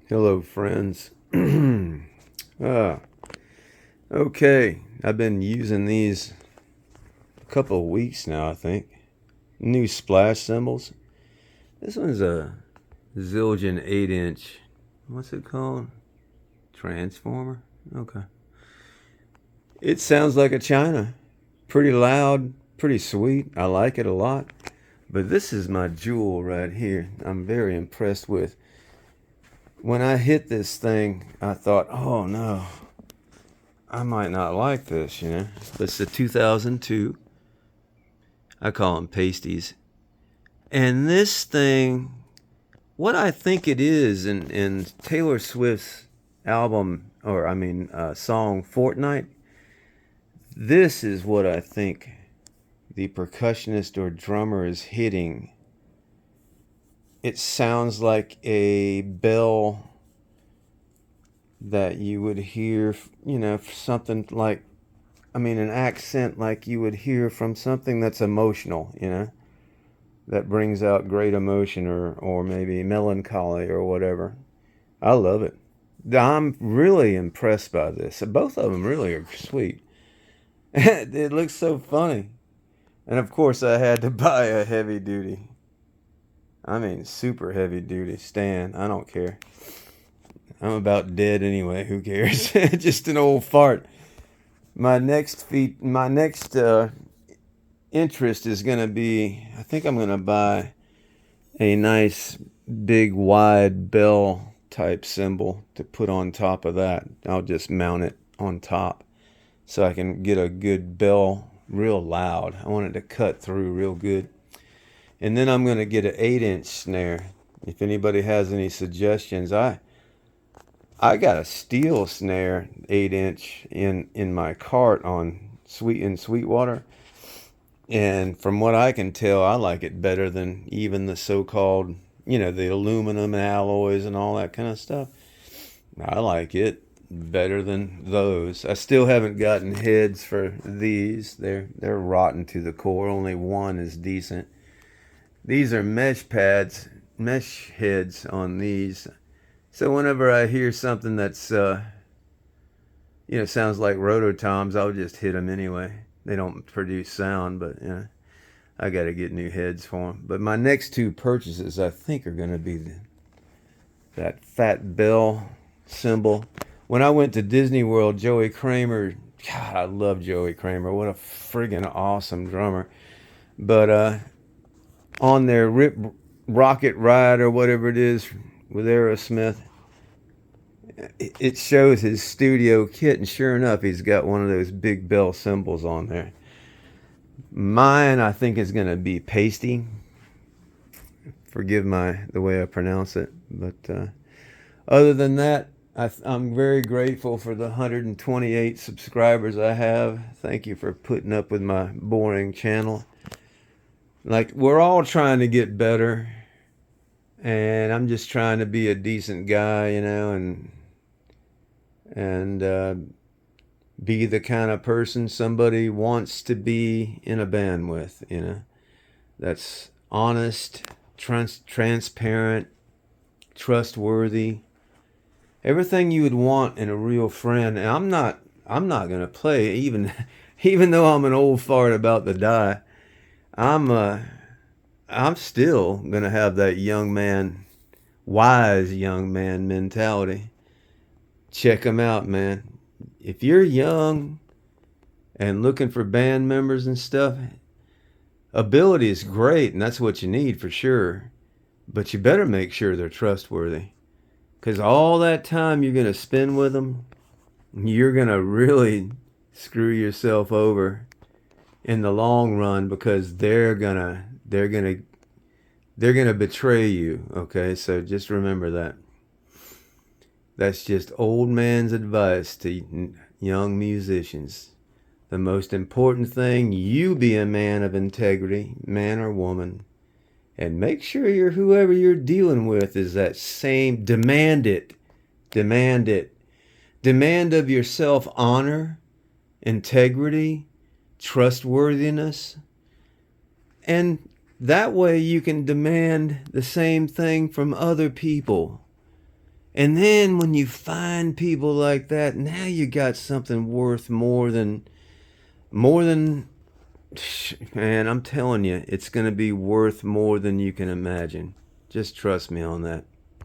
Hello, friends. uh, okay, I've been using these a couple of weeks now, I think. New splash cymbals. This one's a Zildjian 8-inch. What's it called? Transformer? Okay. It sounds like a China. Pretty loud, pretty sweet. I like it a lot. But this is my jewel right here. I'm very impressed with. When I hit this thing, I thought, oh no, I might not like this. It's the 2002. I call them pasties. And this thing, what I think it is in Taylor Swift's album, song Fortnite, this is what I think the percussionist or drummer is hitting. It sounds like a bell that you would hear, something like, an accent like you would hear from something that's emotional, that brings out great emotion or maybe melancholy or whatever. I love it. I'm really impressed by this. Both of them really are sweet. It looks so funny. And of course, I had to buy a heavy duty. Super heavy duty stand. I don't care. I'm about dead anyway. Who cares? Just an old fart. My next interest is going to be, I think I'm going to buy a nice big wide bell type cymbal to put on top of that. I'll just mount it on top so I can get a good bell real loud. I want it to cut through real good. And then I'm going to get an 8-inch snare. If anybody has any suggestions, I got a steel snare 8-inch in my cart on Sweetwater. And from what I can tell, I like it better than even the so-called, the aluminum alloys and all that kind of stuff. I like it better than those. I still haven't gotten heads for these. They're rotten to the core. Only one is decent. These are mesh pads, mesh heads on these. So whenever I hear something that's sounds like rototoms, I'll just hit them anyway. They don't produce sound, but I got to get new heads for them. But my next two purchases, I think, are going to be that fat bell cymbal. When I went to Disney World, Joey Kramer, God, I love Joey Kramer. What a friggin' awesome drummer. But on their Rip Rocket Ride or whatever it is with Aerosmith, it shows his studio kit, and sure enough, he's got one of those big bell cymbals on there. Mine, I think, is going to be pasty. Forgive the way I pronounce it, but other than that, I'm very grateful for the 128 subscribers I have. Thank you for putting up with my boring channel. Like, we're all trying to get better, and I'm just trying to be a decent guy, and be the kind of person somebody wants to be in a band with. That's honest, transparent, trustworthy, everything you would want in a real friend. And I'm not gonna play even though I'm an old fart about to die. I'm still gonna have that wise young man mentality. Check them out, man. If you're young and looking for band members and stuff, ability is great, and that's what you need for sure. But you better make sure they're trustworthy. Because all that time you're going to spend with them, you're going to really screw yourself over in the long run, because they're gonna betray you. Okay, so just remember that. That's just old man's advice to young musicians. The most important thing, you be a man of integrity, man or woman, and make sure whoever you're dealing with is that same. Demand it. Demand it. Demand of yourself honor, integrity, trustworthiness, and that way you can demand the same thing from other people. And then when you find people like that, now you got something worth more than, man, I'm telling you, it's going to be worth more than you can imagine. Just trust me on that.